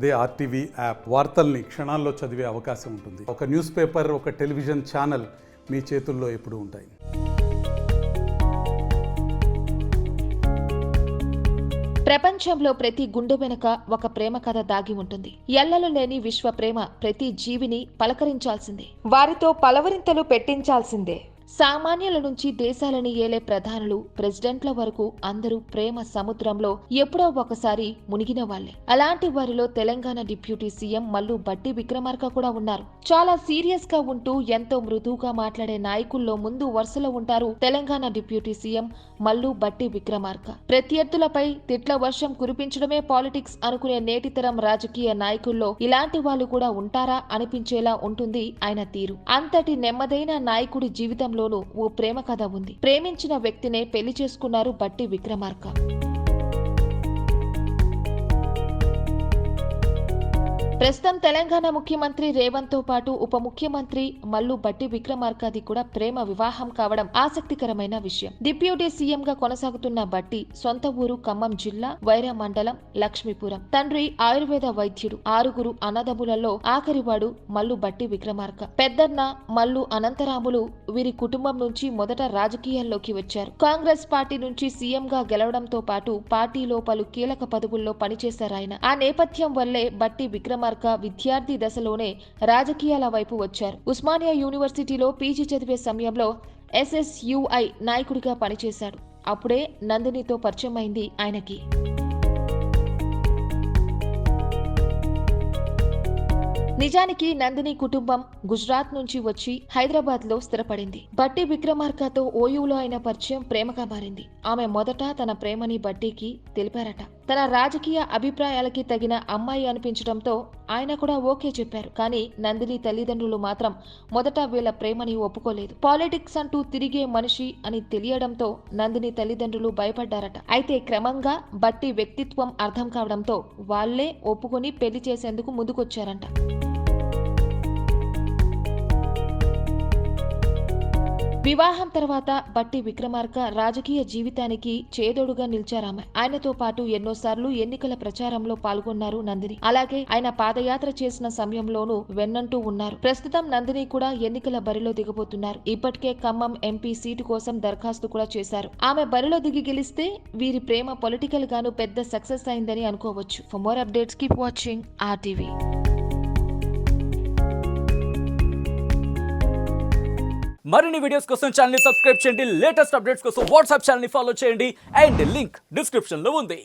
అదే RTV app వార్తల్ని క్షణాల్లో చదివే అవకాశం ఉంటుంది. ఒక న్యూస్ పేపర్, ఒక టెలివిజన్ ఛానల్ మీ చేతుల్లో ఎప్పుడూ ఉంటాయి. ప్రపంచంలో ప్రతి గుండె వెనుక ఒక ప్రేమ కథ దాగి ఉంటుంది. ఎల్లలు లేని విశ్వ ప్రేమ ప్రతి జీవిని పలకరించాల్సిందే, వారితో పలవరింతలు పెట్టించాల్సిందే. సామాన్యుల నుంచి దేశాలని ఏలే ప్రధానులు, ప్రెసిడెంట్ల వరకు అందరూ ప్రేమ సముద్రంలో ఎప్పుడో ఒకసారి మునిగిన వాళ్లే. అలాంటి వారిలో తెలంగాణ డిప్యూటీ సీఎం మల్లు భట్టి విక్రమార్క కూడా ఉన్నారు. చాలా సీరియస్ గా ఉంటూ ఎంతో మృదువుగా మాట్లాడే నాయకుల్లో ముందు వరుసలో ఉంటారు తెలంగాణ డిప్యూటీ సీఎం మల్లు భట్టి విక్రమార్క. ప్రత్యర్థులపై తిట్ల వర్షం కురిపించడమే పాలిటిక్స్ అనుకునే నేటితరం రాజకీయ నాయకుల్లో ఇలాంటి వాళ్ళు కూడా ఉంటారా అనిపించేలా ఉంటుంది ఆయన తీరు. అంతటి నెమ్మదైన నాయకుడి జీవితంలో ఓ ప్రేమ కథ ఉంది. ప్రేమించిన వ్యక్తినే పెళ్లి చేసుకున్నారు భట్టి విక్రమార్క. ప్రస్తుతం తెలంగాణ ముఖ్యమంత్రి రేవంత్ తో పాటు ఉప ముఖ్యమంత్రి మల్లు భట్టి విక్రమార్కది కూడా ప్రేమ వివాహం కావడం ఆసక్తికరమైన విషయం. డిప్యూటీ సీఎం గా కొనసాగుతున్న భట్టి సొంత ఊరు ఖమ్మం జిల్లా వైరా మండలం లక్ష్మీపురం. తండ్రి ఆయుర్వేద వైద్యుడు. 6 అన్నదమ్ములలో ఆఖరివాడు మల్లు భట్టి విక్రమార్క. పెద్దన్న మల్లు అనంతరాములు వీరి కుటుంబం నుంచి మొదట రాజకీయాల్లోకి వచ్చారు. కాంగ్రెస్ పార్టీ నుంచి సీఎం గా గెలవడంతో పాటు పార్టీలో పలు కీలక పదవుల్లో పనిచేశారాయన. ఆ నేపథ్యం వల్లే భట్టి విక్రమార్క విద్యార్థి దశలోనే రాజకీయాల వైపు వచ్చారు. ఉస్మానియా యూనివర్సిటీలో పీజీ చదివే సమయంలో SSUI నాయకుడిగా పనిచేశాడు. అప్పుడే నందినితో పరిచయం అయింది ఆయనకి. నిజానికి నందిని కుటుంబం గుజరాత్ నుంచి వచ్చి హైదరాబాద్ లో స్థిరపడింది. భట్టి విక్రమార్కతో ఓయూలో అయిన పరిచయం ప్రేమగా మారింది. ఆమె మొదట తన ప్రేమని భట్టికి తెలిపారట. తన రాజకీయ అభిప్రాయాలకి తగిన అమ్మాయి అనిపించడంతో ఆయన కూడా ఓకే చెప్పారు. కానీ నందిని తల్లిదండ్రులు మాత్రం మొదట వీళ్ళ ప్రేమని ఒప్పుకోలేదు. పాలిటిక్స్ అంటూ తిరిగే మనిషి అని తెలియడంతో నందిని తల్లిదండ్రులు భయపడ్డారట. అయితే క్రమంగా భట్టి వ్యక్తిత్వం అర్థం కావడంతో వాళ్లే ఒప్పుకొని పెళ్లి చేసేందుకు ముందుకొచ్చారంట. వివాహం తర్వాత భట్టి విక్రమార్క రాజకీయ జీవితానికి చేదోడుగా నిలిచారామె. ఆయనతో పాటు ఎన్నోసార్లు ఎన్నికల ప్రచారంలో పాల్గొన్నారు నందిని. అలాగే ఆయన పాదయాత్ర చేసిన సమయంలోనూ వెన్నంటూ ఉన్నారు. ప్రస్తుతం నందిని కూడా ఎన్నికల బరిలో దిగబోతున్నారు. ఇప్పటికే ఖమ్మం ఎంపీ సీటు కోసం దరఖాస్తు కూడా చేశారు. ఆమె బరిలో దిగి గెలిస్తే వీరి ప్రేమ పొలిటికల్ గాను పెద్ద సక్సెస్ అయిందని అనుకోవచ్చు. For more updates keep watching RTV. మరిన్ని వీడియోస్ కోసం ఛానల్ ని సబ్స్క్రైబ్ చేయండి. లేటెస్ట్ అప్డేట్స్ కోసం వాట్సాప్ ఛానల్ ని ఫాలో చేయండి. అండ్ లింక్ డిస్క్రిప్షన్ లో ఉంది.